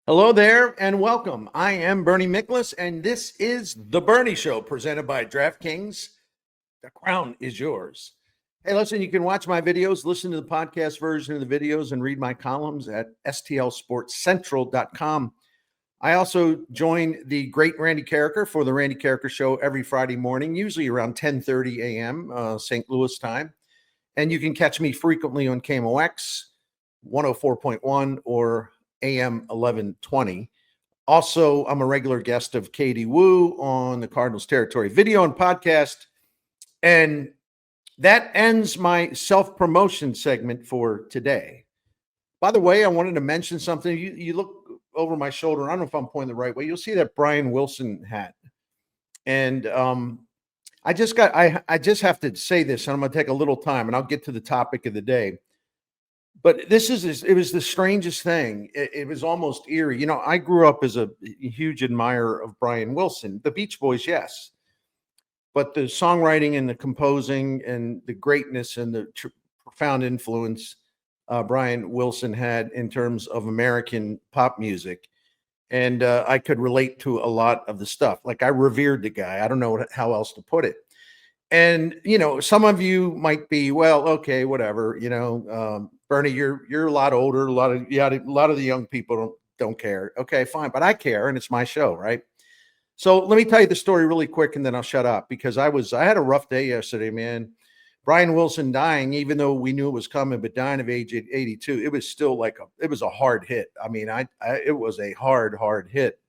Hello there and welcome. I am Bernie Miklasz, and this is The Bernie Show presented by DraftKings. The crown is yours. Hey, listen, you can watch my videos, listen to the podcast version of the videos, and read my columns at stlsportscentral.com. I also join the great Randy Carricker for the Randy Carricker Show every Friday morning, usually around 10:30 a.m. St. Louis time. And you can catch me frequently on KMOX 104.1 or AM 1120. Also, I'm a regular guest of Katie Woo on the Cardinals Territory video and podcast. And that ends my self-promotion segment for today. By the way, I wanted to mention something. You look over my shoulder. I don't know if I'm pointing the right way. You'll see that Brian Wilson hat. And I just have to say this, and I'm going to take a little time, and I'll get to the topic of the day. But it was the strangest thing. It was almost eerie. You know, I grew up as a huge admirer of Brian Wilson. The Beach Boys, yes. But the songwriting and the composing and the greatness and the profound influence Brian Wilson had in terms of American pop music. And I could relate to a lot of the stuff. Like, I revered the guy. I don't know how else to put it. And, you know, some of you might be, well, okay, whatever, Bernie, you're a lot older. A lot of the young people don't care. Okay, fine. But I care, and it's my show, right? So let me tell you the story really quick, and then I'll shut up, because I had a rough day yesterday, man. Brian Wilson dying, even though we knew it was coming, but dying of age 82, it was still it was a hard hit. I mean, it was a hard hit.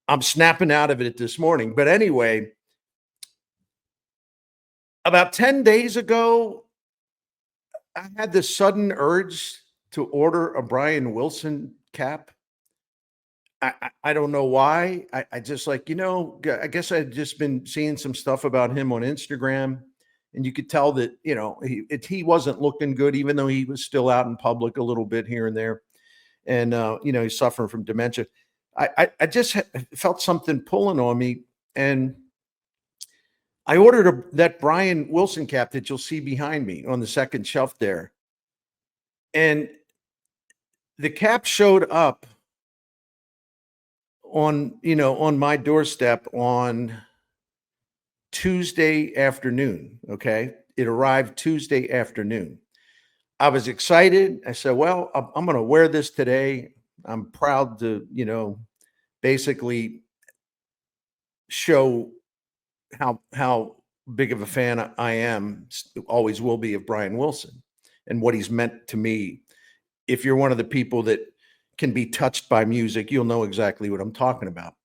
I'm snapping out of it this morning. But anyway, about 10 days ago, I had this sudden urge to order a Brian Wilson cap. I don't know why. I just I guess I'd just been seeing some stuff about him on Instagram, and you could tell that, he wasn't looking good, even though he was still out in public a little bit here and there. And, he's suffering from dementia. I just felt something pulling on me, and I ordered that Brian Wilson cap that you'll see behind me on the second shelf there. And the cap showed up on my doorstep on Tuesday afternoon. Okay. It arrived Tuesday afternoon. I was excited. I said, well, I'm going to wear this today. I'm proud to, basically show how big of a fan I am, always will be, of Brian Wilson and what he's meant to me. If you're one of the people that can be touched by music, you'll know exactly what I'm talking about.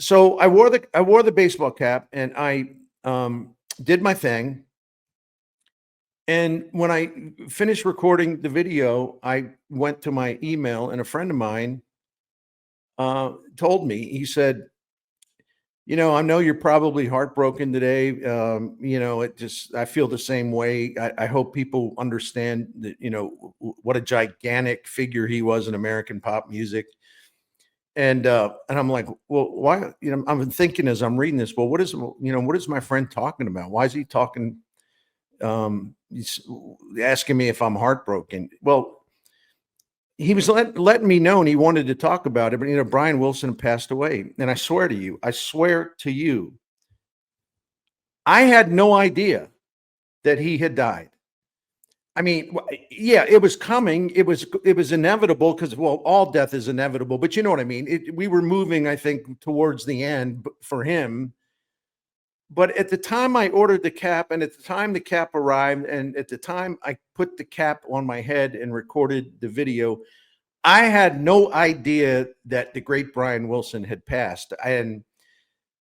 So I wore the baseball cap, and I did my thing. And when I finished recording the video, I went to my email, and a friend of mine told me, he said, I know you're probably heartbroken today. I feel the same way. I hope people understand that, what a gigantic figure he was in American pop music. And I'm like, well, why, I'm thinking as I'm reading this, well, what is my friend talking about? Why is he talking? He's asking me if I'm heartbroken. Well, he was letting me know, and he wanted to talk about it, but Brian Wilson passed away. And I swear to you, I had no idea that he had died. I mean, yeah, it was coming. It was inevitable, because, well, all death is inevitable, but you know what I mean? We were moving, I think, towards the end for him. But at the time I ordered the cap, and at the time the cap arrived, and at the time I put the cap on my head and recorded the video, I had no idea that the great Brian Wilson had passed. And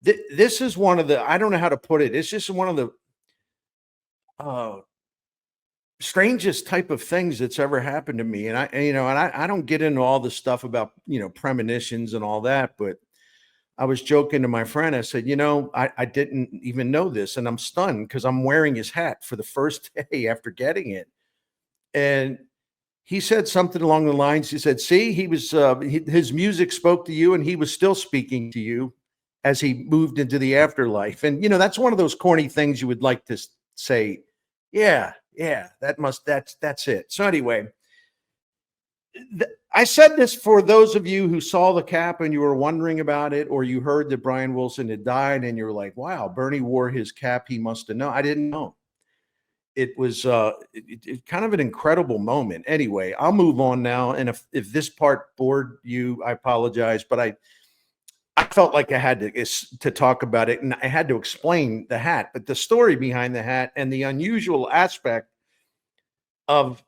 this is one of the, I don't know how to put it. It's just one of the strangest type of things that's ever happened to me. And I don't get into all the stuff about, premonitions and all that, but I was joking to my friend. I said, I didn't even know this, and I'm stunned because I'm wearing his hat for the first day after getting it. And he said something along the lines. He said, see, his music spoke to you, and he was still speaking to you as he moved into the afterlife. And, that's one of those corny things you would like to say, yeah, that's it. So anyway, I said this for those of you who saw the cap and you were wondering about it, or you heard that Brian Wilson had died and you're like, wow, Bernie wore his cap. He must have known. I didn't know. It was kind of an incredible moment. Anyway, I'll move on now. And if this part bored you, I apologize, but I felt like I had to talk about it, and I had to explain the hat, but the story behind the hat and the unusual aspect of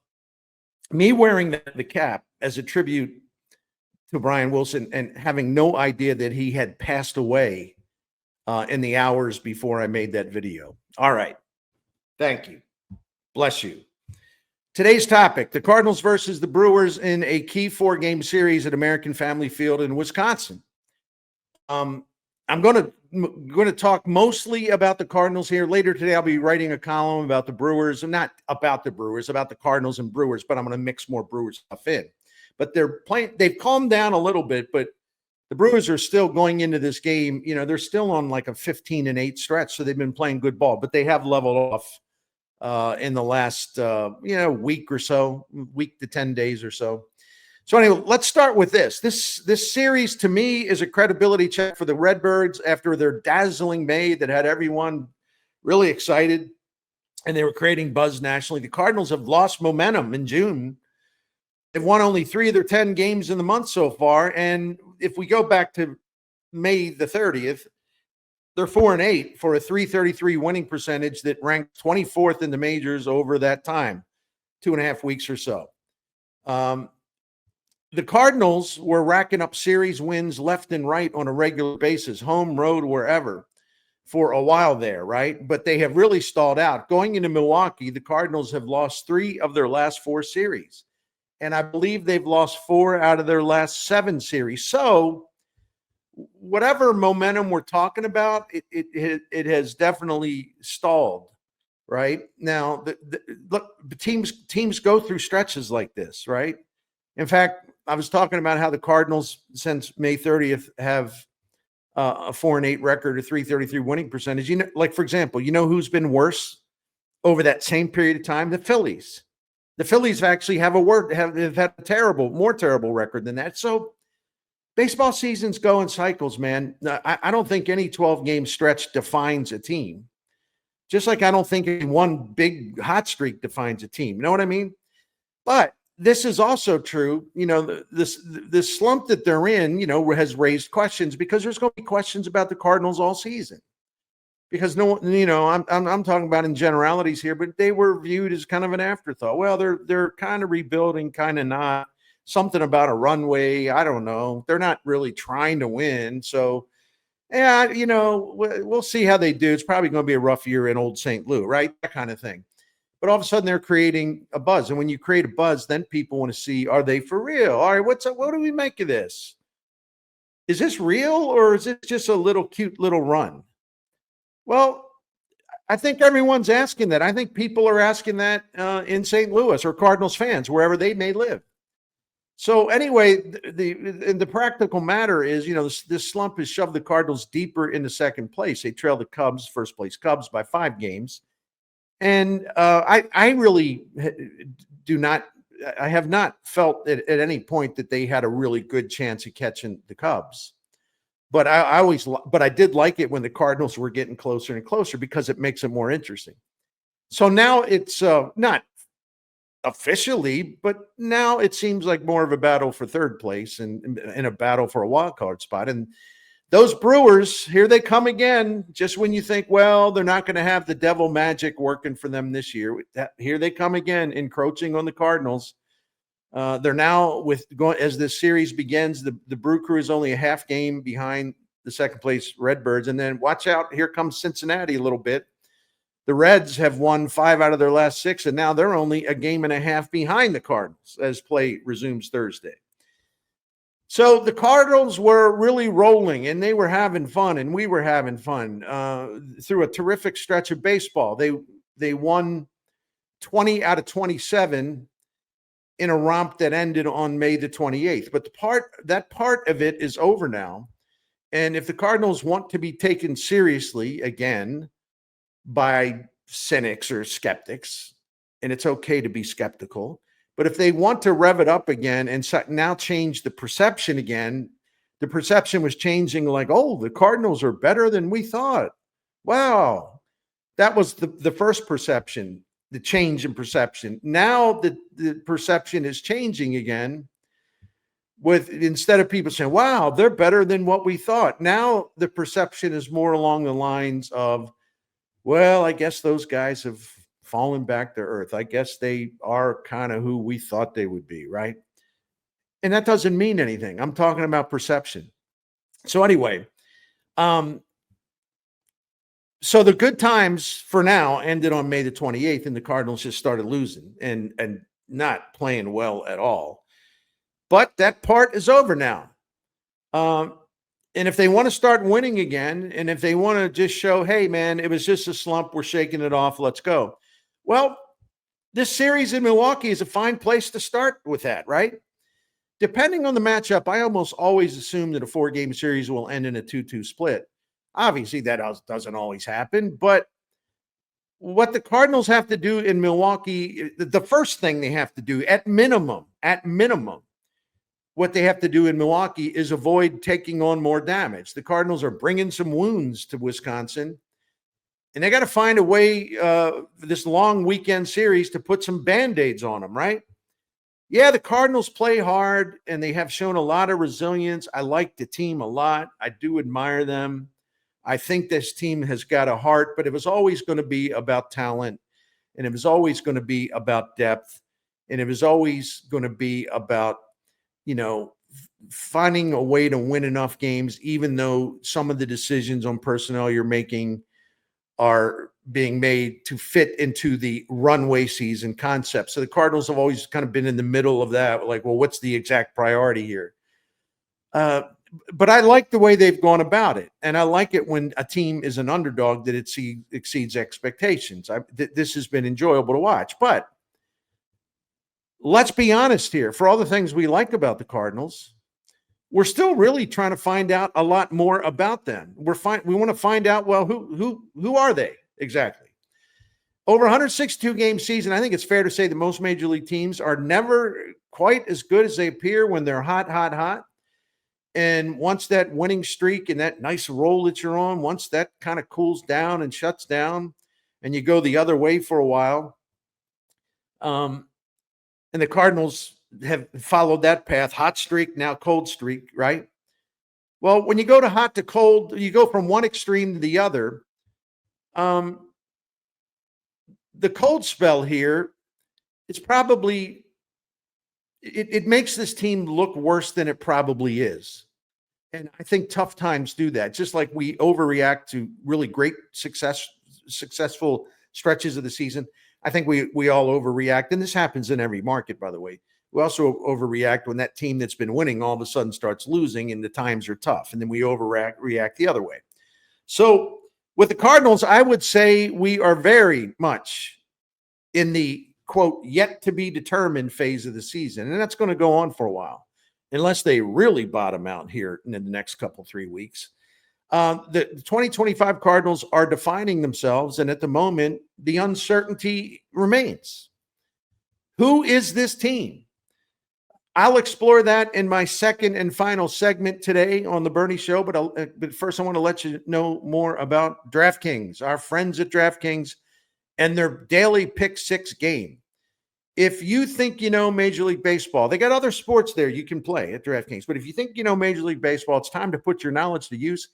me wearing the cap as a tribute to Brian Wilson and having no idea that he had passed away in the hours before I made that video. All right. Thank you. Bless you. Today's topic, the Cardinals versus the Brewers in a key 4-game series at American Family Field in Wisconsin. I'm going to talk mostly about the Cardinals here. Later today, I'll be writing a column about the Brewers, and not about the Brewers, about the Cardinals and Brewers, but I'm going to mix more Brewers stuff in. But they've calmed down a little bit, but the Brewers are still going into this game. You know, they're still on like a 15-8 stretch, so they've been playing good ball, but they have leveled off in the last, week or so, week to 10 days or so. So anyway, let's start with this. This series to me is a credibility check for the Redbirds after their dazzling May that had everyone really excited and they were creating buzz nationally. The Cardinals have lost momentum in June. They've won only 3 of their 10 games in the month so far. And if we go back to May the 30th, they're 4-8 for a .333 winning percentage that ranked 24th in the majors over that time, 2.5 weeks or so. The Cardinals were racking up series wins left and right on a regular basis, home, road, wherever, for a while there, right? But they have really stalled out. Going into Milwaukee, the Cardinals have lost 3 of their last 4 series. And I believe they've lost 4 out of their last 7 series. So whatever momentum we're talking about, it has definitely stalled, right? Now, look, the teams go through stretches like this, right? In fact, I was talking about how the Cardinals, since May 30th, have a 4-8 record, a .333 winning percentage. You know, like, for example, you know who's been worse over that same period of time? The Phillies. The Phillies actually have had a more terrible record than that. So baseball seasons go in cycles, man. I don't think any 12-game stretch defines a team. Just like I don't think any one big hot streak defines a team. You know what I mean? But this is also true. You know, this slump that they're in, you know, has raised questions because there's going to be questions about the Cardinals all season. Because I'm talking about in generalities here, but they were viewed as kind of an afterthought. Well, they're kind of rebuilding, kind of not. Something about a runway, I don't know. They're not really trying to win. So, yeah, you know, we'll see how they do. It's probably going to be a rough year in old St. Louis, right? That kind of thing. But all of a sudden they're creating a buzz. And when you create a buzz, then people want to see, are they for real? All right, what's up? What do we make of this? Is this real or is it just a cute little run? Well, I think everyone's asking that. I think people are asking that in St. Louis, or Cardinals fans, wherever they may live. So anyway, the practical matter is, you know, this slump has shoved the Cardinals deeper into second place. They trail the Cubs, first place Cubs, by 5 games. And I really I have not felt at any point that they had a really good chance of catching the Cubs. But I did like it when the Cardinals were getting closer and closer because it makes it more interesting. So now it's not officially, but now it seems like more of a battle for third place and a battle for a wild card spot. And those Brewers, here they come again. Just when you think, well, they're not going to have the devil magic working for them this year, here they come again, encroaching on the Cardinals. They're now as this series begins, the Brew Crew is only a half game behind the second place Redbirds. And then watch out, here comes Cincinnati a little bit. The Reds have won 5 out of their last 6, and now they're only a game and a half behind the Cardinals as play resumes Thursday. So the Cardinals were really rolling, and they were having fun, and we were having fun through a terrific stretch of baseball. They won 20 out of 27 in a romp that ended on May the 28th. But that part of it is over now. And if the Cardinals want to be taken seriously again by cynics or skeptics, and it's okay to be skeptical, But if they want to rev it up again and now change the perception again, the perception was changing like, oh, the Cardinals are better than we thought. Wow. That was the first perception, the change in perception. Now the perception is changing again with, instead of people saying, wow, they're better than what we thought. Now the perception is more along the lines of, well, I guess those guys have fallen back to earth. I guess they are kind of who we thought they would be, right? And that doesn't mean anything. I'm talking about perception. So anyway, so the good times for now ended on May the 28th, and the Cardinals just started losing and not playing well at all. But that part is over now. And if they want to start winning again, and if they want to just show, hey, man, it was just a slump, we're shaking it off, let's go. Well, this series in Milwaukee is a fine place to start with that, right? Depending on the matchup, I almost always assume that a 4-game series will end in a 2-2 split. Obviously, that doesn't always happen, but what the Cardinals have to do in Milwaukee, the first thing they have to do at minimum, what they have to do in Milwaukee is avoid taking on more damage. The Cardinals are bringing some wounds to Wisconsin, and they got to find a way this long weekend series to put some Band-Aids on them, right? Yeah, the Cardinals play hard, and they have shown a lot of resilience. I like the team a lot. I do admire them. I think this team has got a heart, but it was always going to be about talent, and it was always going to be about depth, and it was always going to be about, finding a way to win enough games, even though some of the decisions on personnel you're making are being made to fit into the runway season concept. So the Cardinals have always kind of been in the middle of that. Like, well, what's the exact priority here? But I like the way they've gone about it. And I like it when a team is an underdog that it exceeds expectations. This has been enjoyable to watch. But let's be honest here. For all the things we like about the Cardinals, we're still really trying to find out a lot more about them. We want to find out, well, who are they exactly? Over 162 game season, I think it's fair to say that most major league teams are never quite as good as they appear when they're hot. And once that winning streak and that nice roll that you're on, once that kind of cools down and shuts down and you go the other way for a while, and the Cardinals have followed that path, hot streak, now cold streak, right? Well, when you go to hot to cold, you go from one extreme to the other. The cold spell here, it's probably, it makes this team look worse than it probably is. And I think tough times do that. Just like we overreact to really great successful stretches of the season, I think we all overreact. And this happens in every market, by the way. We also overreact when that team that's been winning all of a sudden starts losing and the times are tough. And then we react the other way. So with the Cardinals, I would say we are very much in the, quote, yet to be determined phase of the season. And that's going to go on for a while, unless they really bottom out here in the next 3 weeks. The 2025 Cardinals are defining themselves. And at the moment, the uncertainty remains. Who is this team? I'll explore that in my second and final segment today on the Bernie Show. But first, I want to let you know more about DraftKings, our friends at DraftKings, and their daily pick six game. If you think you know Major League Baseball, they got other sports there you can play at DraftKings. But if you think you know Major League Baseball, it's time to put your knowledge to use.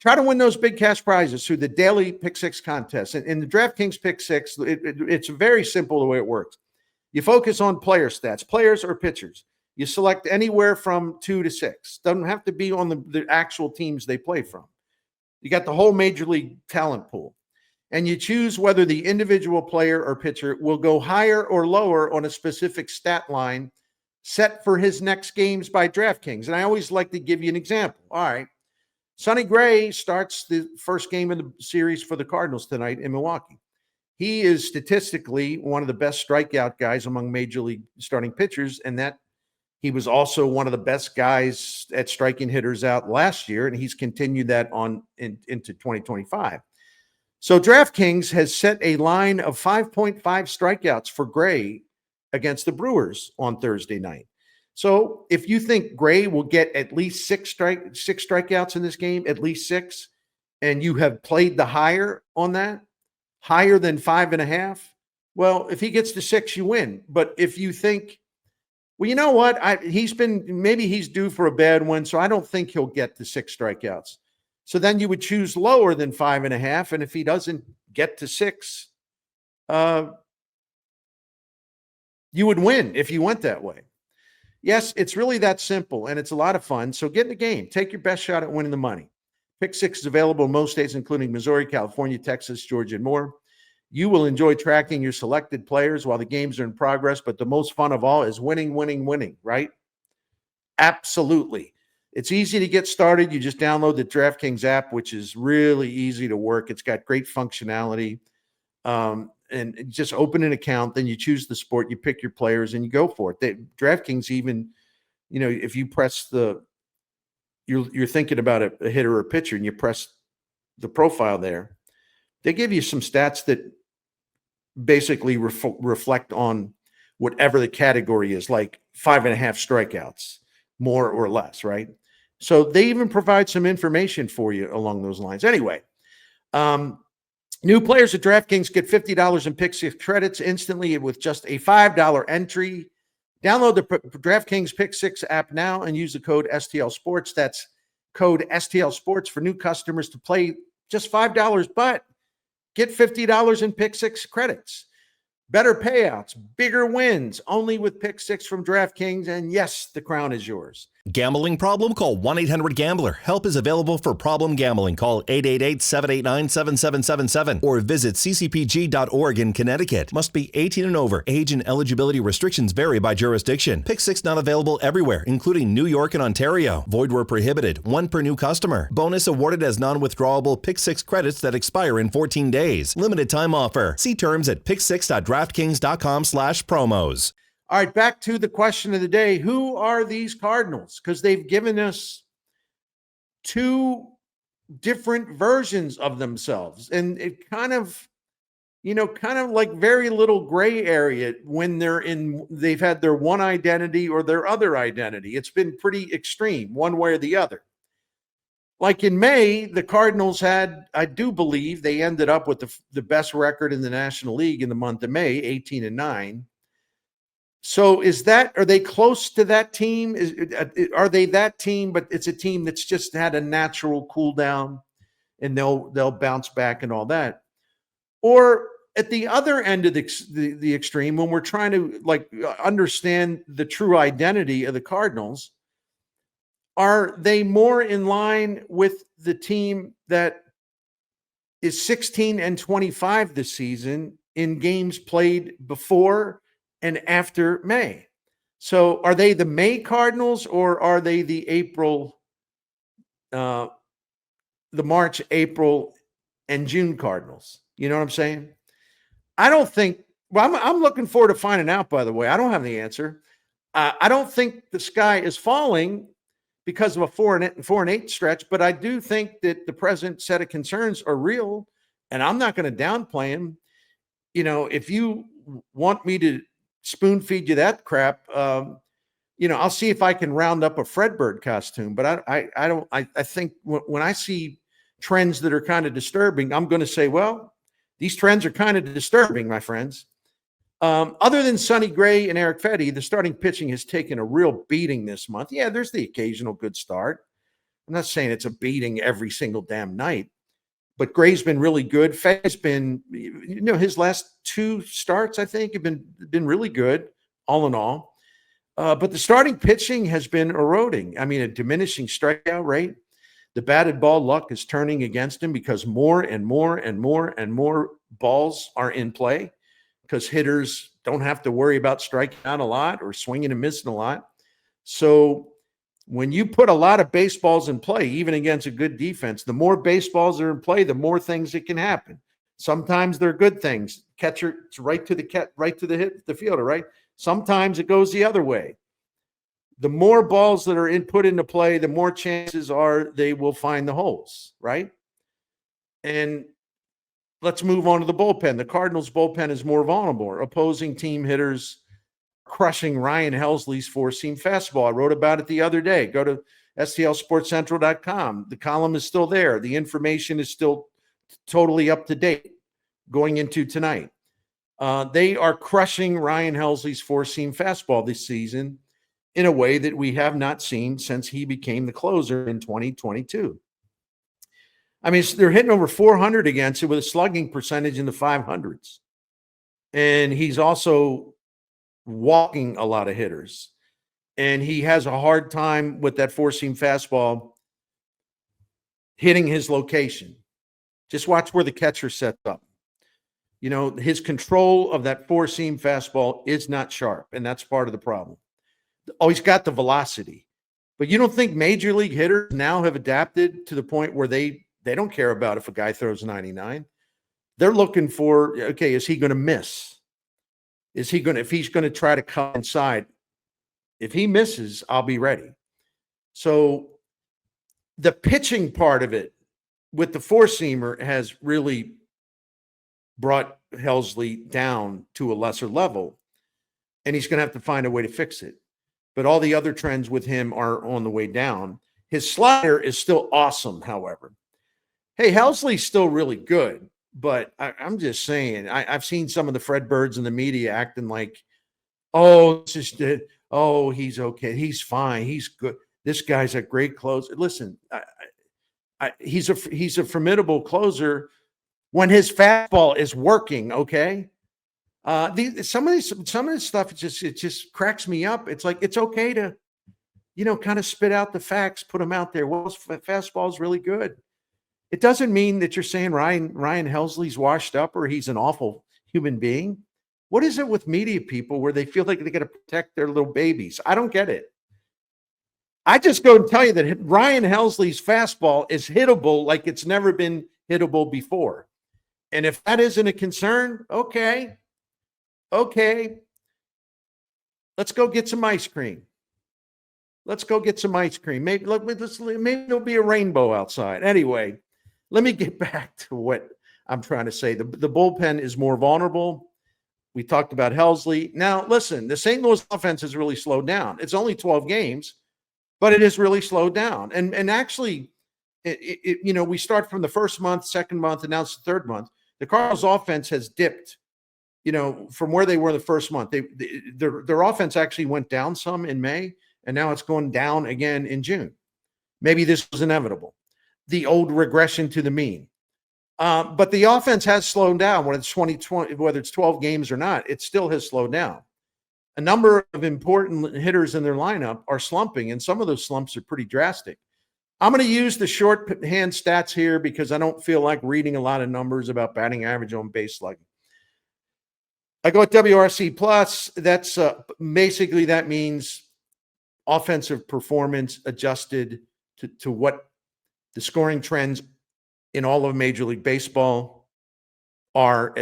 Try to win those big cash prizes through the daily pick six contest. And in the DraftKings pick six, it's very simple the way it works. You focus on player stats, players or pitchers. You select anywhere from 2 to 6. Doesn't have to be on the actual teams they play from. You got the whole Major League talent pool. And you choose whether the individual player or pitcher will go higher or lower on a specific stat line set for his next games by DraftKings. And I always like to give you an example. All right. Sonny Gray starts the first game of the series for the Cardinals tonight in Milwaukee. He is statistically one of the best strikeout guys among Major League starting pitchers, and that he was also one of the best guys at striking hitters out last year, and he's continued that on into 2025. So DraftKings has set a line of 5.5 strikeouts for Gray against the Brewers on Thursday night. So if you think Gray will get at least six strikeouts in this game, at least six, and you have played the higher on that, higher than 5.5, well, if he gets to 6, you win. But if you think, well, you know what? Maybe he's due for a bad one, so I don't think he'll get to 6 strikeouts. So then you would choose lower than 5.5, and if he doesn't get to 6, you would win if you went that way. Yes, it's really that simple, and it's a lot of fun. So get in the game. Take your best shot at winning the money. Pick 6 is available in most states, including Missouri, California, Texas, Georgia, and more. You will enjoy tracking your selected players while the games are in progress, but the most fun of all is winning, right? Absolutely. It's easy to get started. You just download the DraftKings app, which is really easy to work. It's got great functionality. And just open an account, then you choose the sport, you pick your players, and you go for it. DraftKings even, if you press you're thinking about a hitter or a pitcher, and you press the profile there, they give you some stats that basically reflect on whatever the category is, like 5.5 strikeouts, more or less, right? So they even provide some information for you along those lines. Anyway, new players at DraftKings get $50 in Pick 6 credits instantly with just a $5 entry. Download the DraftKings Pick 6 app now and use the code STL Sports. That's code STL Sports for new customers to play just $5, but get $50 in Pick 6 credits. Better payouts, bigger wins, only with Pick 6 from DraftKings. And yes, the crown is yours. Gambling problem? Call 1-800-GAMBLER. Help is available for problem gambling. Call 888-789-7777 or visit ccpg.org in Connecticut. Must be 18 and over. Age and eligibility restrictions vary by jurisdiction. Pick 6 not available everywhere, including New York and Ontario. Void where prohibited. 1 per new customer. Bonus awarded as non-withdrawable Pick 6 credits that expire in 14 days. Limited time offer. See terms at pick6.draftkings.com/promos. All right, back to the question of the day. Who are these Cardinals? Because they've given us 2 different versions of themselves. And it kind of like very little gray area when they've had their one identity or their other identity. It's been pretty extreme, one way or the other. Like in May, the Cardinals I do believe they ended up with the best record in the National League in the month of May, 18-9. So are they close to that team? Are they that team, but it's a team that's just had a natural cool down and they'll bounce back and all that? Or at the other end of the extreme, when we're trying to understand the true identity of the Cardinals, are they more in line with the team that is 16-25 this season in games played before and after May? So are they the May Cardinals or are they the March, April, and June Cardinals? You know what I'm saying? I don't think, I'm looking forward to finding out, by the way. I don't have the answer. I don't think the sky is falling because of a 4-8 stretch, but I do think that the present set of concerns are real, and I'm not going to downplay them. If you want me to spoon feed you that crap, I'll see if I can round up a Fredbird costume. But I think when I see trends that are kind of disturbing, I'm going to say, well, these trends are kind of disturbing, my friends. Other than Sonny Gray and Eric Fedde, the starting pitching has taken a real beating this month. Yeah, there's the occasional good start. I'm not saying it's a beating every single damn night, but Gray's been really good. Fedde's been, his last 2 starts, I think, have been really good, all in all. But the starting pitching has been eroding. I mean, a diminishing strikeout rate. The batted ball luck is turning against him because more and more and more and more balls are in play because hitters don't have to worry about striking out a lot or swinging and missing a lot. So when you put a lot of baseballs in play, even against a good defense, the more baseballs are in play, the more things that can happen. Sometimes they're good things. Catcher, it's right to the fielder, right? Sometimes it goes the other way. The more balls that are put into play, the more chances are they will find the holes, right? And let's move on to the bullpen. The Cardinals bullpen is more vulnerable. Opposing team hitters crushing Ryan Helsley's four-seam fastball. I wrote about it the other day. Go to stlsportscentral.com. The column is still there. The information is still totally up to date going into tonight. They are crushing Ryan Helsley's four-seam fastball this season in a way that we have not seen since he became the closer in 2022. I mean, they're hitting over 400 against it with a slugging percentage in the 500s. And he's also walking a lot of hitters. And he has a hard time with that four-seam fastball hitting his location. Just watch where the catcher sets up. You know, his control of that four-seam fastball is not sharp, and that's part of the problem. Oh, he's got the velocity. But you don't think major league hitters now have adapted to the point where they don't care about if a guy throws 99. They're looking for, okay, is he going to miss? If he's going to try to cut inside, if he misses, I'll be ready. So the pitching part of it with the four-seamer has really brought Helsley down to a lesser level, and he's going to have to find a way to fix it. But all the other trends with him are on the way down. His slider is still awesome, however. Hey, Helsley's still really good, but I'm just saying, I've seen some of the Fred Birds in the media acting like, oh, it's just, oh, he's okay. He's fine. He's good. This guy's a great closer. Listen, he's a formidable closer when his fastball is working, okay? Some of this stuff, it just cracks me up. It's like, it's okay to, kind of spit out the facts, put them out there. Well, his fastball is really good. It doesn't mean that you're saying Ryan Helsley's washed up or he's an awful human being. What is it with media people where they feel like they got to protect their little babies? I don't get it. I just go and tell you that Ryan Helsley's fastball is hittable like it's never been hittable before. And if that isn't a concern, okay. Let's go get some ice cream. Maybe there'll be a rainbow outside. Anyway, let me get back to what I'm trying to say. The bullpen is more vulnerable. We talked about Helsley. Now, listen, the St. Louis offense has really slowed down. It's only 12 games, but it has really slowed down. And actually, we start from the first month, second month, and now it's the third month. The Cardinals offense has dipped, from where they were the first month. Their offense actually went down some in May, and now it's going down again in June. Maybe this was inevitable. The old regression to the mean. But the offense has slowed down, whether it's 2020, whether it's 12 games or not, it still has slowed down. A number of important hitters in their lineup are slumping, and some of those slumps are pretty drastic. I'm going to use the shorthand stats here because I don't feel like reading a lot of numbers about batting average on base slugging. I go at WRC plus. That's basically, that means offensive performance adjusted to what the scoring trends in all of Major League Baseball are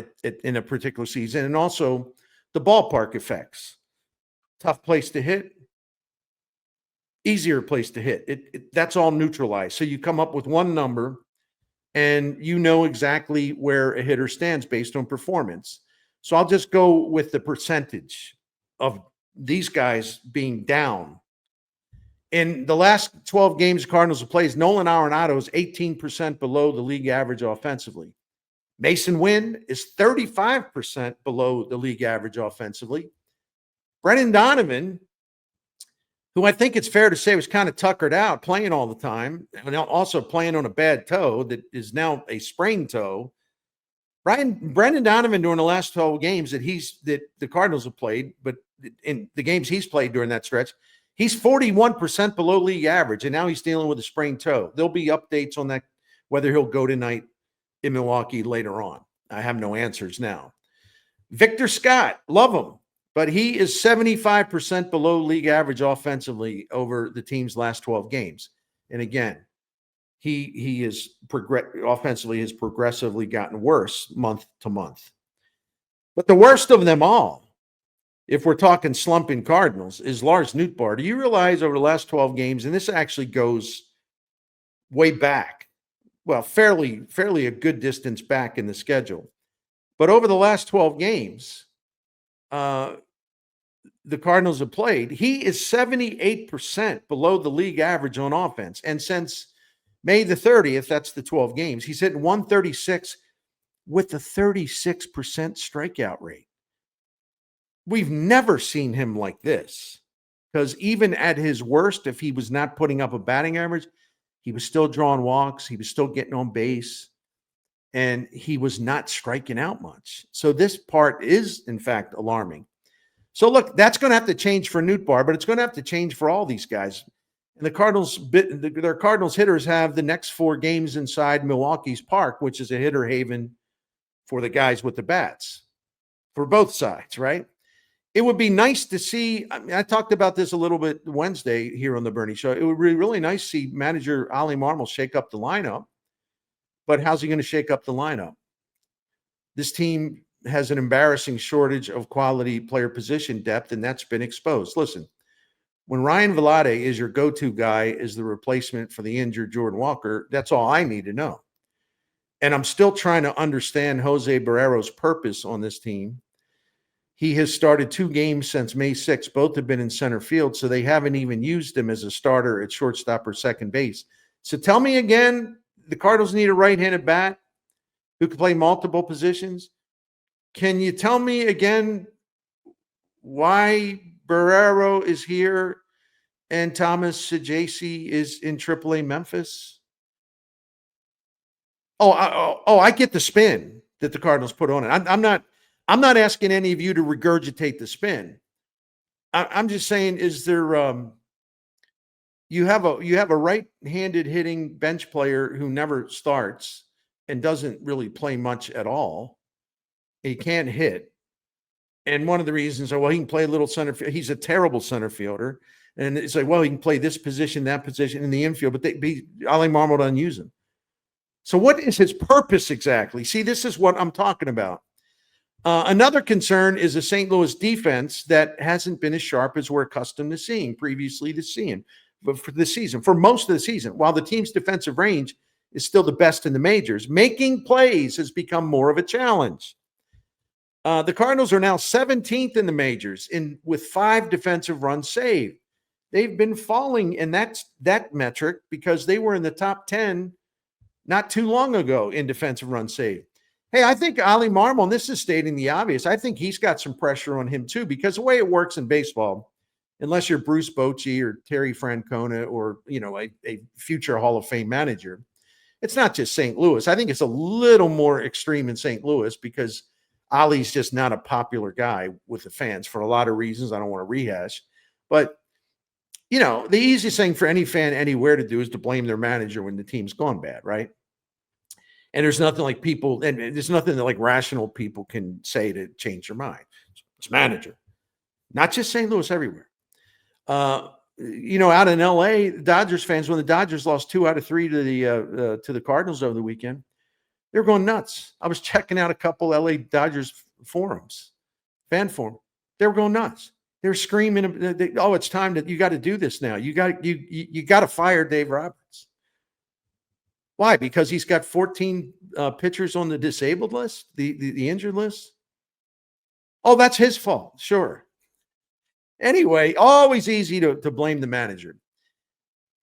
in a particular season, and also the ballpark effects. Tough place to hit, easier place to hit. That's all neutralized. So you come up with one number, and you know exactly where a hitter stands based on performance. So I'll just go with the percentage of these guys being down. In the last 12 games Cardinals have played, Nolan Arenado is 18% below the league average offensively. Mason Wynn is 35% below the league average offensively. Brendan Donovan, who I think it's fair to say was kind of tuckered out, playing all the time, and also playing on a bad toe that is now a sprained toe. Brendan Donovan, during the last 12 games that the Cardinals have played, but in the games he's played during that stretch, he's 41% below league average, and now he's dealing with a sprained toe. There'll be updates on that, whether he'll go tonight in Milwaukee later on. I have no answers now. Victor Scott, love him, but he is 75% below league average offensively over the team's last 12 games. And again, he is offensively has progressively gotten worse month to month. But the worst of them all, if we're talking slumping Cardinals, is Lars Nootbaar. Do you realize over the last 12 games, and this actually goes way back, well, fairly a good distance back in the schedule, but over the last 12 games, the Cardinals have played, he is 78% below the league average on offense. And since May the 30th, that's the 12 games, he's hitting 136 with a 36% strikeout rate. We've never seen him like this, because even at his worst, if he was not putting up a batting average, he was still drawing walks. He was still getting on base, and he was not striking out much. So this part is, in fact, alarming. So look, that's going to have to change for Nootbaar, but it's going to have to change for all these guys. And the Cardinals, their Cardinals hitters have the next 4 games inside Milwaukee's park, which is a hitter haven for the guys with the bats for both sides, right? It would be nice to see, I talked about this a little bit Wednesday here on the Bernie Show. It would be really nice to see manager Oli Marmol shake up the lineup, but how's he going to shake up the lineup? This team has an embarrassing shortage of quality player position depth, and that's been exposed. Listen, when Ryan Velarde is your go-to guy as the replacement for the injured Jordan Walker, that's all I need to know. And I'm still trying to understand Jose Barrero's purpose on this team. He has started 2 games since May 6th. Both have been in center field, so they haven't even used him as a starter at shortstop or second base. So tell me again, the Cardinals need a right-handed bat who can play multiple positions. Can you tell me again why Barrero is here and Thomas Sajaci is in AAA Memphis? I get the spin that the Cardinals put on it. I'm not asking any of you to regurgitate the spin. I'm just saying, is there you have a right-handed hitting bench player who never starts and doesn't really play much at all. He can't hit. And one of the reasons are, well, he can play a little center field. He's a terrible center fielder. And it's like, well, he can play this position, that position in the infield, but Oli Marmol doesn't use him. So what is his purpose exactly? See, this is what I'm talking about. Another concern is the St. Louis defense that hasn't been as sharp as we're accustomed to seeing previously to seeing. But for the season, for most of the season, while the team's defensive range is still the best in the majors, making plays has become more of a challenge. The Cardinals are now 17th in the majors with 5 defensive runs saved. They've been falling in that metric because they were in the top 10 not too long ago in defensive runs saved. Hey, I think Oli Marmol, and this is stating the obvious, I think he's got some pressure on him too, because the way it works in baseball, unless you're Bruce Bochy or Terry Francona or, a future Hall of Fame manager, it's not just St. Louis. I think it's a little more extreme in St. Louis because Oli's just not a popular guy with the fans for a lot of reasons I don't want to rehash. But, the easiest thing for any fan anywhere to do is to blame their manager when the team's gone bad, right? And there's nothing like people, and there's nothing that like rational people can say to change their mind. It's manager, not just St. Louis, everywhere. Out in LA, the Dodgers fans, when the Dodgers lost 2 out of 3 to the Cardinals over the weekend, they were going nuts. I was checking out a couple LA Dodgers forums, fan forum. They were going nuts. They were screaming, it's time you got to do this now. You got to fire Dave Roberts. Why? Because he's got 14 pitchers on the disabled list, the injured list. Oh, that's his fault. Sure. Anyway, always easy to blame the manager.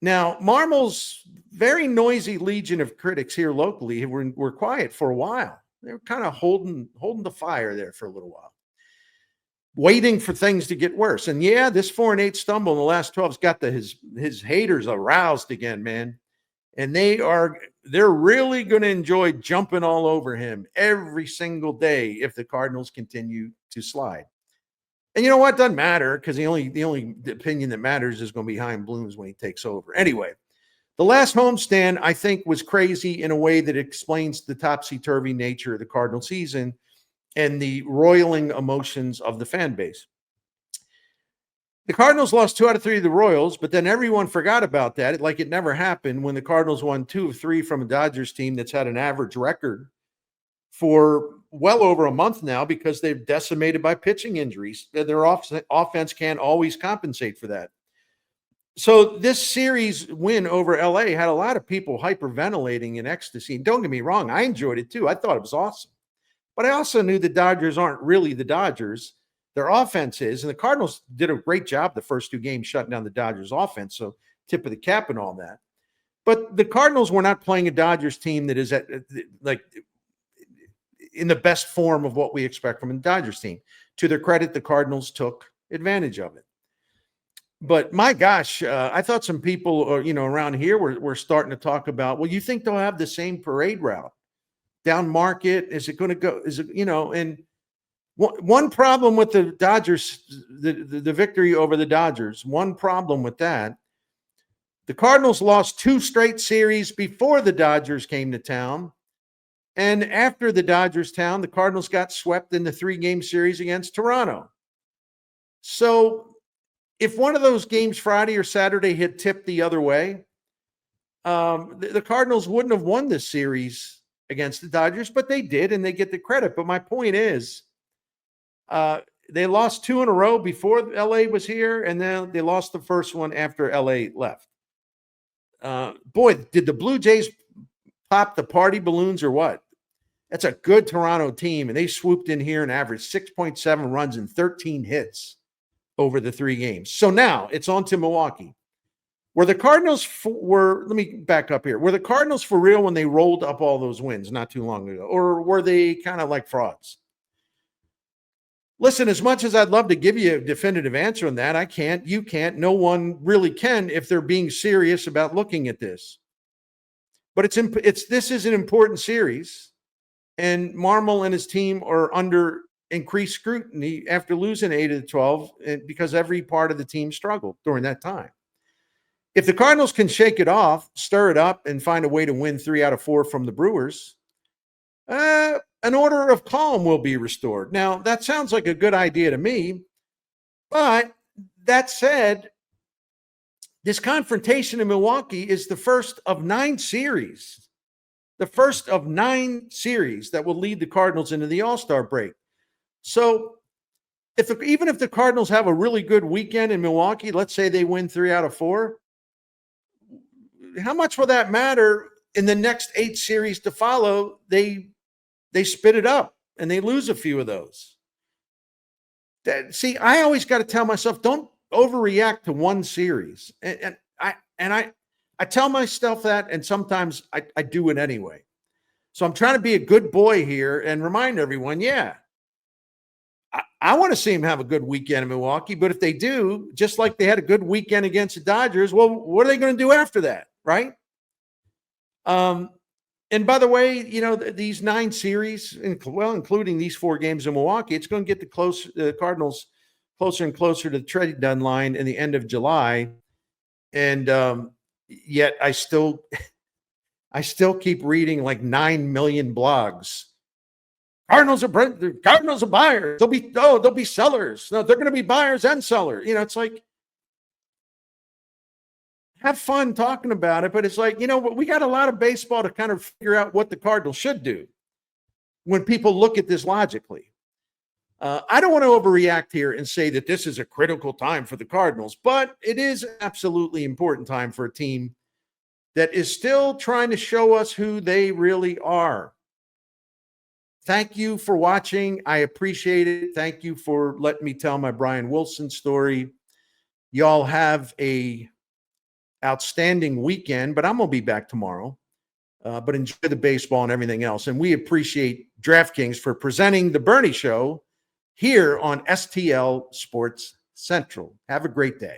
Now, Marmol's very noisy legion of critics here locally were quiet for a while. They were kind of holding the fire there for a little while, waiting for things to get worse. And yeah, this 4-8 stumble in the last 12's got his haters aroused again, man. And they're really going to enjoy jumping all over him every single day if the Cardinals continue to slide. And you know what? Doesn't matter, because the only opinion that matters is going to be Chaim Bloom's when he takes over. Anyway, the last homestand, I think, was crazy in a way that explains the topsy-turvy nature of the Cardinal season and the roiling emotions of the fan base. The Cardinals lost 2 out of 3 to the Royals, but then everyone forgot about that, like it never happened when the Cardinals won 2 of 3 from a Dodgers team that's had an average record for well over a month now because they're decimated by pitching injuries. Their offense can't always compensate for that. So this series win over LA had a lot of people hyperventilating in ecstasy. Don't get me wrong, I enjoyed it too. I thought it was awesome. But I also knew the Dodgers aren't really the Dodgers. their offense is. And the Cardinals did a great job the first 2 games shutting down the Dodgers offense. So tip of the cap and all that. But the Cardinals were not playing a Dodgers team that is at like in the best form of what we expect from a Dodgers team. To their credit, the Cardinals took advantage of it. But my gosh, I thought some people, around here were starting to talk about, well, you think they'll have the same parade route down market? Is it going to go? Is it, and one problem with the Dodgers, the victory over the Dodgers, one problem with that, the Cardinals lost 2 straight series before the Dodgers came to town. And after the Dodgers town, the Cardinals got swept in the 3-game series against Toronto. So if one of those games Friday or Saturday had tipped the other way, the Cardinals wouldn't have won this series against the Dodgers, but they did, and they get the credit. But my point is, they lost 2 in a row before LA was here, and then they lost the first one after LA left. Boy, did the Blue Jays pop the party balloons or what? That's a good Toronto team, and they swooped in here and averaged 6.7 runs and 13 hits over the 3 games. So now it's on to Milwaukee. Were the Cardinals let me back up here. Were the Cardinals for real when they rolled up all those wins not too long ago? Or were they kind of like frauds? Listen, as much as I'd love to give you a definitive answer on that, I can't. You can't. No one really can if they're being serious about looking at this. But this is an important series, and Marmol and his team are under increased scrutiny after losing 8 of the 12 because every part of the team struggled during that time. If the Cardinals can shake it off, stir it up, and find a way to win 3 out of 4 from the Brewers, an order of calm will be restored. Now, that sounds like a good idea to me, but that said, this confrontation in Milwaukee is the first of 9 series. The first of 9 series that will lead the Cardinals into the All-Star break. So even if the Cardinals have a really good weekend in Milwaukee, let's say they win 3 out of 4, how much will that matter in the next 8 series to follow? They spit it up and they lose a few of those. See, I always got to tell myself, don't overreact to one series. And I tell myself that, and sometimes I do it anyway. So I'm trying to be a good boy here and remind everyone, I want to see them have a good weekend in Milwaukee, but if they do, just like they had a good weekend against the Dodgers, well, what are they going to do after that, right? And by the way, these 9 series, including these 4 games in Milwaukee, it's going to get the Cardinals closer and closer to the trade deadline in the end of July. And yet I still keep reading like 9 million blogs. Cardinals are buyers. They'll be sellers. No, they're going to be buyers and sellers. It's like, have fun talking about it, but it's like, we got a lot of baseball to kind of figure out what the Cardinals should do when people look at this logically. I don't want to overreact here and say that this is a critical time for the Cardinals, but it is an absolutely important time for a team that is still trying to show us who they really are. Thank you for watching. I appreciate it. Thank you for letting me tell my Brian Wilson story. Y'all have a outstanding weekend, but I'm going to be back tomorrow. But enjoy the baseball and everything else. And we appreciate DraftKings for presenting the Bernie Show here on STL Sports Central. Have a great day.